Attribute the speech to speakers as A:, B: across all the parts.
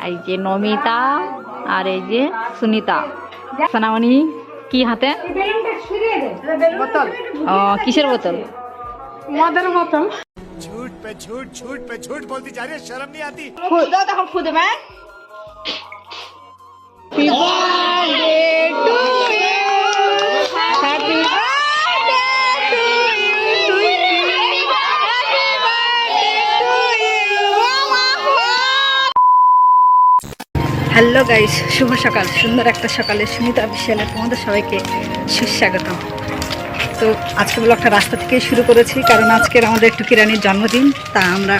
A: এই যে নমিতা আর এই যে সুনিতা। সোনামণি কি হাতে?
B: বোতল,
A: ও কিসের বোতল?
B: মদের বোতল।
C: झूठ पे झूठ झूठ पे झूठ बोलती जा रही है, शर्म नहीं आती?
B: তখন খুদে ম্যাম।
D: হ্যালো গাইস, শুভ সকাল। সুন্দর একটা সকালে সুনিতা বিশালে তোমাদের সবাইকে সুস্বাগতম। তো আজকে ব্লগটা রাস্তা থেকে শুরু করেছি, কারণ আজকের আমাদের একটু কিরানির জন্মদিন। তা আমরা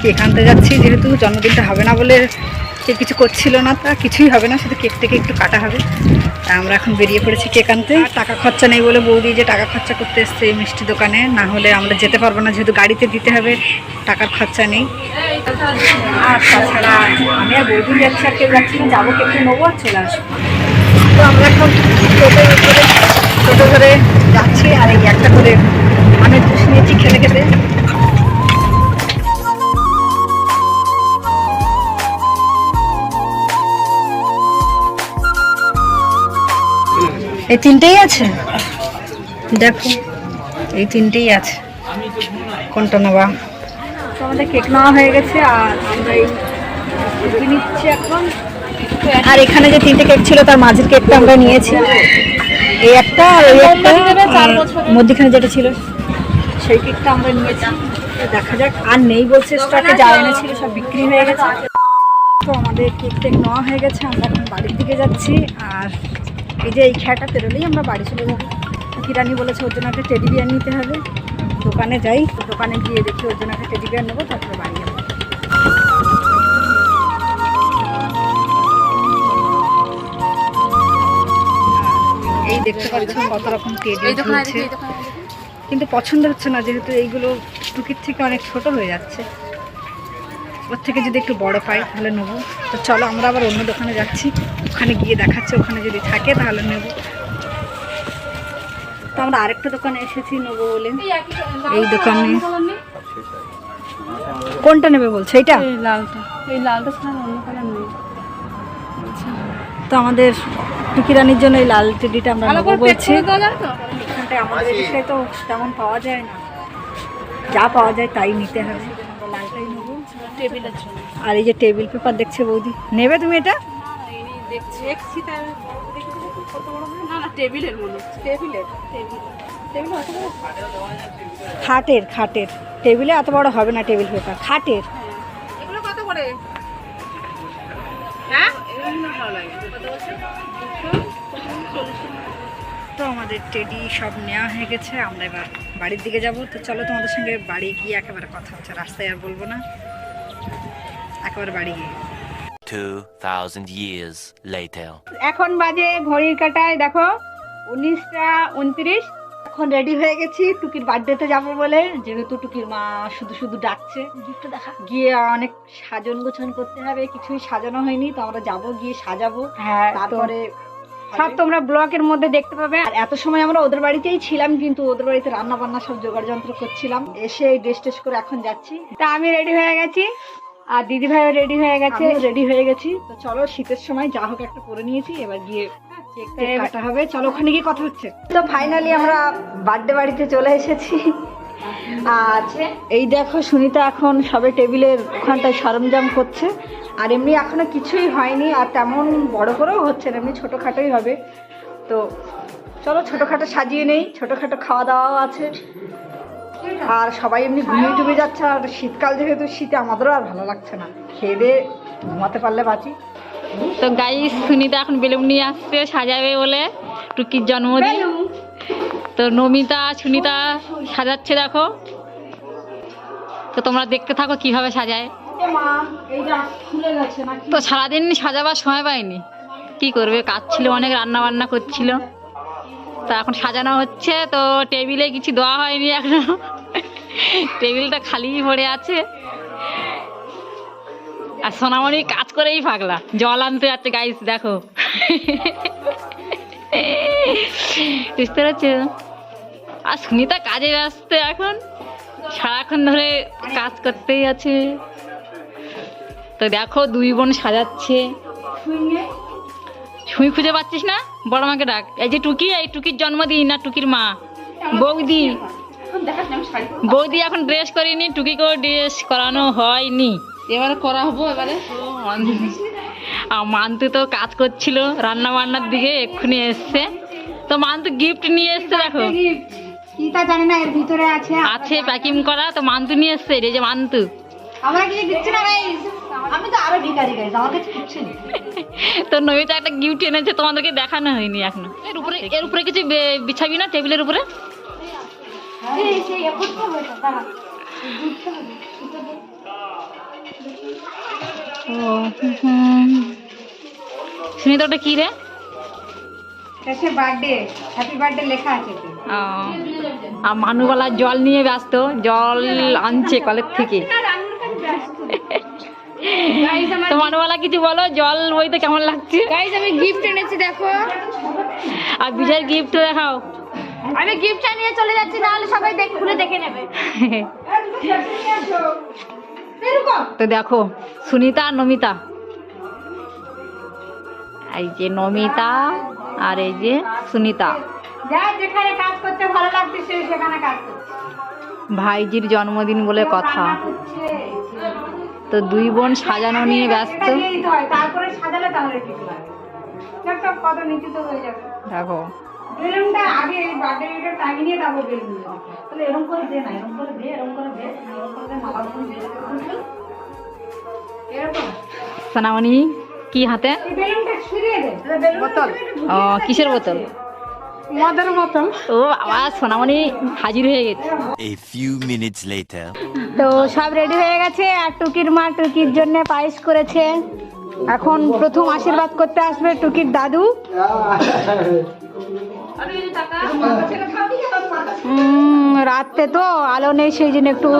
D: কেক আনতে যাচ্ছি, যেহেতু জন্মদিনটা হবে না বলে কেক কিছু করছিল না, তা কিছুই হবে না, শুধু কেকটাকে একটু কাটা হবে। তা আমরা এখন বেরিয়ে পড়েছি কেক আনতে। টাকা খরচা নেই বলে বৌদি যে টাকা খরচা করতে এসছে এই মিষ্টি দোকানে, না হলে আমরা যেতে পারবো না, যেহেতু গাড়িতে দিতে হবে, টাকার খরচা নেই। আর তাছাড়া আমি আর বৌদি যাচ্ছি, আর কেউ যাচ্ছি না, যাবো কেকটা নেবো আর চলে আসবো। তো আমরা এখন টোটো করে যাচ্ছি, আর এই একটা করে আমের জুস নিয়েছি খেতে খেতে। এই তিনটেই আছে, দেখো এই তিনটেই আছে, কোনটা নেওয়া? তো আমাদের কেক নেওয়া হয়ে গেছে, আর আমরা এই নিচ্ছি এখন। আর এখানে যে তিনটে কেক ছিল তার মাঝের কেকটা আমরা নিয়েছি, এই একটা আর ওই একটা, মধ্যখানে যেটা ছিল সেই কেকটা আমরা নিয়েছি। দেখা যাক, আর নেই বলছে স্টকে, যা এনেছিল সব বিক্রি হয়ে গেছে। তো আমাদের কেক টেক নেওয়া হয়ে গেছে, আমরা এখন বাড়ির দিকে যাচ্ছি। আর এই যে এই খেয়াটা পেরোলেই আমরা বাড়ি চলে যাবো। কিরানি বলেছে ওর জন্য একটা টেডি বিয়ার নিতে হবে, দোকানে যাই, দোকানে গিয়ে দেখি ওর জন্য একটা টেডি বিয়ার নেবো, তারপরে বাড়ি যাবো। এই দেখতে পাচ্ছেন কত রকম টেডি ঝুলছে, কিন্তু পছন্দ হচ্ছে না, যেহেতু এইগুলো টুকির থেকে অনেক ছোট হয়ে যাচ্ছে। ওর থেকে যদি একটু বড় পাই তাহলে নেবো। তো চলো আমরা আবার অন্য দোকানে যাচ্ছি, ওখানে গিয়ে দেখাচ্ছে, ওখানে যদি থাকে তাহলে নেব। তো আমরা আরেকটা দোকানে এসেছি নেবো বলে। এই দোকানে কোনটা নেবে বলছে? এইটা,
B: লালটা, এই লালটা ছাড়া অন্য কালার নেই।
D: তো আমাদের টুকিরানির জন্য এই লাল টেডিটা আমরা নেবো বলছি। এখানটায় আমাদের এদিকটায় তো তেমন পাওয়া যায় না, যা পাওয়া যায় তাই নিতে হবে। আমরা লালটাই নেবো
B: টেবিলের জন্য।
D: আর এই যে টেবিল পেপার দেখছে বৌদি, নেবে তুমি এটা?
B: দেখছি তাই কত বড় হয়। না না, টেবিলের মনে হচ্ছে। টেবিলের টেবিল অত বড়?
D: খাটের টেবিলে এত বড় হবে না, টেবিল পেপার খাটের।
B: এগুলো কত করে? হ্যাঁ, এগুলো ভালো লাগে। কত বলছো? 240।
D: তো আমাদের টেডি সব নেওয়া হয়ে গেছে, আমরা এবার বাড়ির দিকে যাব। তো চলো তোমাদের সঙ্গে বাড়ি গিয়ে একেবারে কথা হচ্ছে, রাস্তায় আর বলবো না, একেবারে বাড়ি গিয়ে।
E: 2000 years later.
B: এখন বাজে ঘড়ির কাঁটায় দেখো 19টা 29।
D: এখন রেডি হয়ে গেছি টুকির বার্থডেতে যাবো বলে, যেহেতু টুকির মা শুধু শুধু ডাকছে। গিয়ে অনেক সাজন গোছন করতে হবে, কিছুই সাজানো হয়নি, তো আমরা যাবো, গিয়ে সাজাবো।
B: হ্যাঁ,
D: তারপরে
B: সব তোমরা ব্লগের মধ্যে দেখতে পাবে।
D: আর এত সময় আমরা ওদের বাড়িতেই ছিলাম, কিন্তু ওদের বাড়িতে রান্না বান্না সব জোগাড় যন্ত্র করছিলাম, এসে ড্রেস টেস করে এখন যাচ্ছি।
B: তা আমি রেডি হয়ে গেছি, আর দিদি ভাইও রেডি হয়ে গেছে।
D: রেডি হয়ে গেছি। তো চলো, শীতের সময় যা হোক একটা করে নিয়েছি, এবার গিয়ে কেক কাটা হবে। চলো ওখানে গিয়ে কথা হচ্ছে। তো ফাইনালি আমরা বার্থডে বাড়িতে চলে এসেছি। আর এই দেখো সুনিতা এখন সবে টেবিলের ওখানটায় সরঞ্জাম করছে, আর এমনি এখনো কিছুই হয়নি, আর তেমন বড় করেও হচ্ছে না, এমনি ছোটোখাটোই হবে। তো চলো ছোটোখাটো সাজিয়ে নেই, ছোটোখাটো খাওয়া দাওয়াও আছে, আর সবাই এমনি ঘুমিয়ে টুমিয়ে যাচ্ছে। আর শীতকাল যেহেতু, শীতে আমাদেরও আর ভালো লাগছে না, খেয়ে দিয়ে ঘুমাতে পারলে বাঁচি।
A: তো গাইস, সুনিতা এখন বেলুন নিয়ে আসছে সাজাবে বলে, টুকির জন্মদিন। তো নমিতা সুনিতা সাজাচ্ছে দেখো, তো তোমরা দেখতে থাকো কিভাবে সাজায়। তো সারাদিন সাজাবার সময় পাইনি, কি করবে, কাজ ছিল অনেক, রান্না বান্না করছিল। তো এখন সাজানো হচ্ছে। তো টেবিলে কিছু দেওয়া হয়নি এখনো, টেবিলটা খালি পড়ে আছে। আর সোনামণি কাজ করেই পাগলা, জল আনতে যাচ্ছে গাইস দেখো, বুঝতে পারছো। আর সুনিতা কাজে ব্যস্ত এখন, সারাক্ষণ ধরে কাজ করতেই আছে। তো তো দেখো দুই বোন সাজাচ্ছে। সুই খুঁজে পাচ্ছিস না? বড় মাকে ডাক। এই যে টুকি, এই টুকির জন্মদিন আর টুকির মা বৌদি।
B: এখন দেখাচ্ছি আমি শাড়ি পরে।
A: বৌদি এখন ড্রেস করিনি, টুকিকেও ড্রেস করানো হয়নি।
B: এবারে করা হবো এবারে।
A: আর মান্তু তো কাজ করছিল রান্না বান্নার দিকে, এক্ষুনি এসছে। তো মান্তু গিফট নিয়ে এসছে দেখো,
D: কি তা জানি না, এর ভিতরে আছে
A: আছে প্যাকিং করা। তো মান্তু নিয়ে এসছে, এই যে মান্তু।
D: আমরা কিছু দিচ্ছি না গাইস, আমি তো আরো ভিখারি গাইস, আমার কাছে কিচ্ছু নেই।
A: তো নমিতা একটা গিফট এনেছে, তোমাদেরকে দেখানো হয়নি এখনো। এর উপরে কিছু বিছাবি না টেবিলের উপরে? শুনি তো ওটা কি রে?
D: এটা বার্থডে, হ্যাপি বার্থডে লেখা আছে তো।
A: আর মানুবালা জল নিয়ে ব্যস্ত, জল আনছে কলের থেকে। তো মানুবালা কিছু বলো, জল বইতে কেমন লাগছে?
B: গাইস আমি গিফট এনেছি দেখো।
A: আর বিজয়ের গিফট দেখাও।
B: আমি গিফটটা নিয়ে চলে যাচ্ছি, নাহলে সবাই খুলে দেখে নেবে।
A: তো দেখো সুনিতা আর নমিতা, এই যে নমিতা আর এই যে সুনিতা,
D: যার যেখানে কাজ করতে ভালো লাগছে সে সেখানে কাজ করছে।
A: ভাইজির জন্মদিন বলে কথা। তো দুই বোন সাজানো নিয়ে ব্যস্ত।
D: তারপরে সাজালে তাহলে ঠিক লাগে, দেখো কত নিচে তো হয়ে যাবে।
A: দেখো
D: বেলুনটা আগে এই বার্থডেটা টাঙিয়ে নিয়ে তারপর বেলুন দেবো। তাহলে এরকম করে দে না, এরকম করে দে, এরকম করে দে, এরকম করে দে, মালার করে দে, এরকম।
A: সোনামণি কি হাতে?
D: এই বেলুনটা ছুঁড়িয়ে দে, বোতল।
A: ও কিসের বোতল?
D: মদের বোতল।
A: ও বাবা, সোনামণি হাজির হয়ে গেছে।
E: A few minutes later.
D: তো সব রেডি হয়ে গেছে, আর টুকির মা টুকির জন্য পায়েস করেছে। এখন প্রথম আশীর্বাদ করতে আসবে টুকির দাদু। রাতে তো আলো নেই, সেই জন্য একটু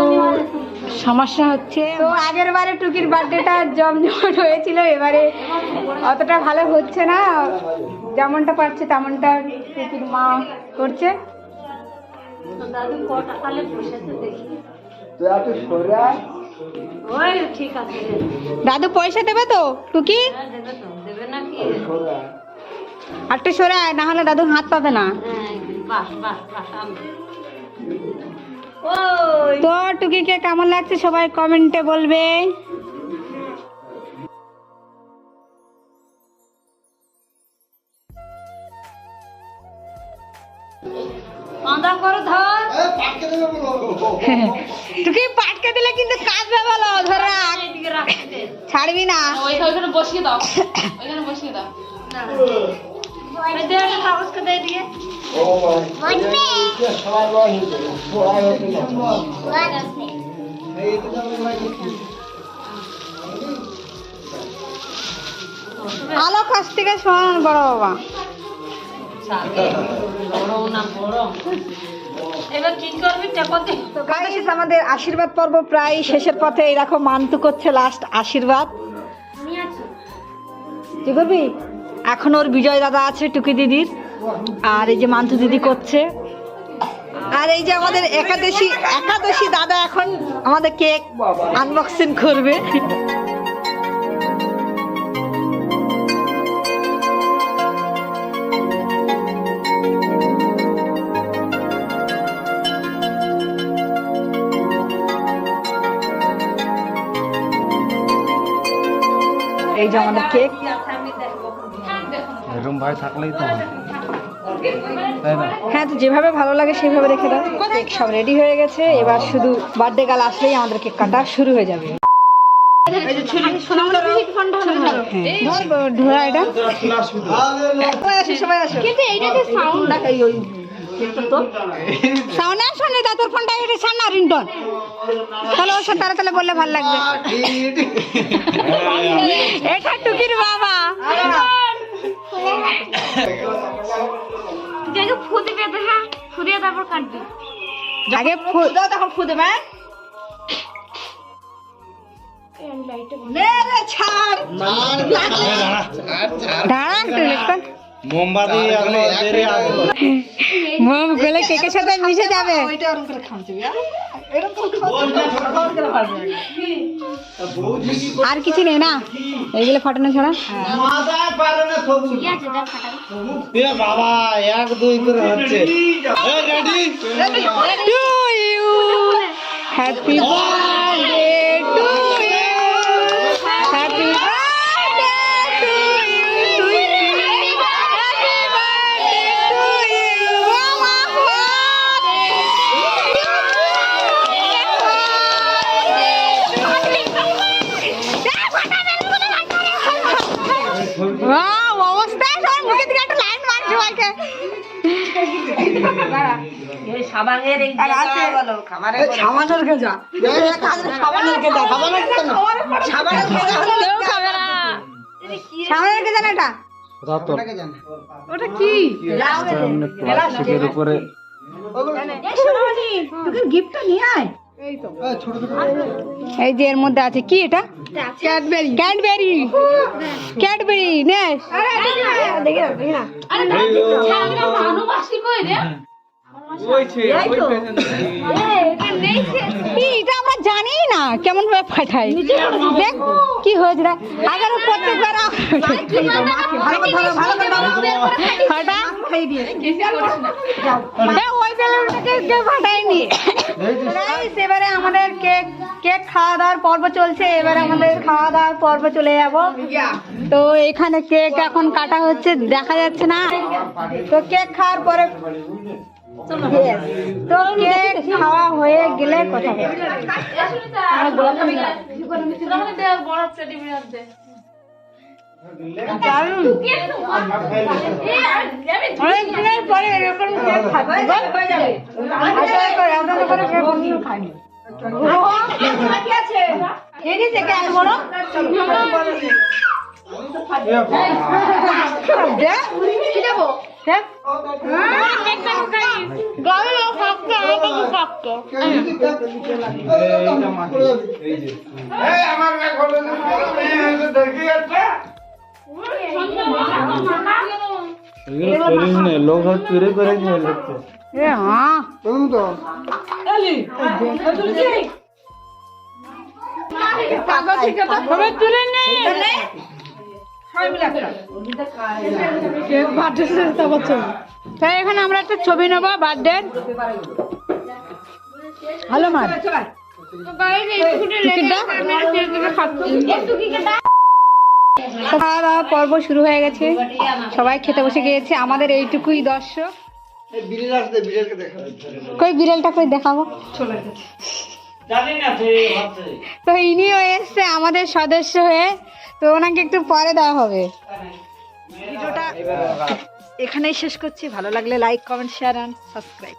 D: সমস্যা হচ্ছে। তো আগের বারে টুকির বার্থডেটা জমজমাট হয়েছিল, এবারে অতটা ভালো হচ্ছে না। যেমনটা পারছে তেমনটা টুকির মা করছে। দাদু পয়সা দেবে তো টুকি? একটু সরে আয়, না হলে দাদু হাত পাবে না। তো টুকিকে কেমন লাগছে সবাই কমেন্টে বলবে। টুকি পাটকে দিলে কিন্তু কাঁদবে, বলো ধরে রাখ, ছাড়বি না।
B: ওইখানে বসিয়ে দাও, ওইখানে বসিয়ে দাও। কাগজকে দিয়ে দিয়ে
D: আলো কাছ থেকে শোনান বড় বাবা।
B: এবার কি করবি?
D: তো গাইস আমাদের আশীর্বাদ পর্ব প্রায় শেষের পথে। এই দেখো মান্তু করছে লাস্ট আশীর্বাদ। কি করবি? এখন ওর বিজয় দাদা আছে টুকি দিদির, আর এই যে মান্তু দিদি করছে। আর এই যে আমাদের একাদশী দাদা এখন আমাদের কেক আনবক্সিং করবে। এই যে আমাদের কেক।
F: এরকম ভাই থাকলেই তো হয়, তাই না?
D: হ্যাঁ, তো যেভাবে ভালো লাগে সেভাবে রেখে দাও। কেক সব রেডি হয়ে গেছে, এবার শুধু বার্থডে গাল আসলেই আমাদের কেক কাটা শুরু হয়ে যাবে। ধরা এটা সবাই আসো। সাউন্ড আসলে তা তোর ফোনটা এটা ছাড় না রিংটোন। তাহলে ওর সাথে তাহলে বললে ভালো লাগবে। এটা টুকির বাবা।
B: ফু দিবে, হ্যাঁ ফু দিয়ে তারপর কাটবি।
D: আগে ফু দাও, তখন ফু দেবে।
F: মোমবাতি
D: মোম গলে কেকের সাথে মিশে যাবে। আর কিছু নেই না এইগুলো ফাটানো ছাড়া?
F: বাবা 1 2 করে হচ্ছে
D: to you happy birthday to you happy birthday to you happy birthday to you অবস্থা সব মুখে দিকে একটা লাইন মার সবাইকে। কেউ খাবে না। সামনের কে জানে এটা? ওটা কি?
F: প্লাস্টিকের উপরে
D: গিফটটা নিয়ে আয়। এই যে এর মধ্যে আছে কি এটা? ক্যাডবেরি। ক্যাডবেরি ক্যাডবেরি নে। এটা আমরা জানি না কেমন ভাবে ফাটাই। দেখ কি হয়েছে রে আগে প্রত্যেকবার ফাটা ওই বেলুনটাকে কেউ ফাটায়নি। এবারে আমাদের কেক কেক খাওয়া দাওয়ার পর্ব চলছে। এবারে আমাদের খাওয়া দাওয়ার পর্ব চলে যাব। তো এখানে কেক এখন কাটা হচ্ছে, দেখা যাচ্ছে না। তো কেক খাওয়ার পরে তো কেক খাওয়া হয়ে গেলে কথা হবে। অনেকদিনের পরে এরকম কেক খাচ্ছি। খাইনি
F: লোক চুরি করে নিয়ে যাচ্ছে।
D: এখানে আমরা একটা ছবি নেবো বার্থডে। ভালো মার খাওয়া দাওয়া পর্ব শুরু হয়ে গেছে, সবাই খেতে বসে গিয়েছে। আমাদের এইটুকুই দর্শক। কই বিড়ালটা কই দেখাবো। তো ইনিও এসছে আমাদের সদস্য হয়ে, তো ওনাকে একটু পরে দেওয়া হবে। ভিডিওটা এখানেই শেষ করছি। ভালো লাগলে like comment share and subscribe.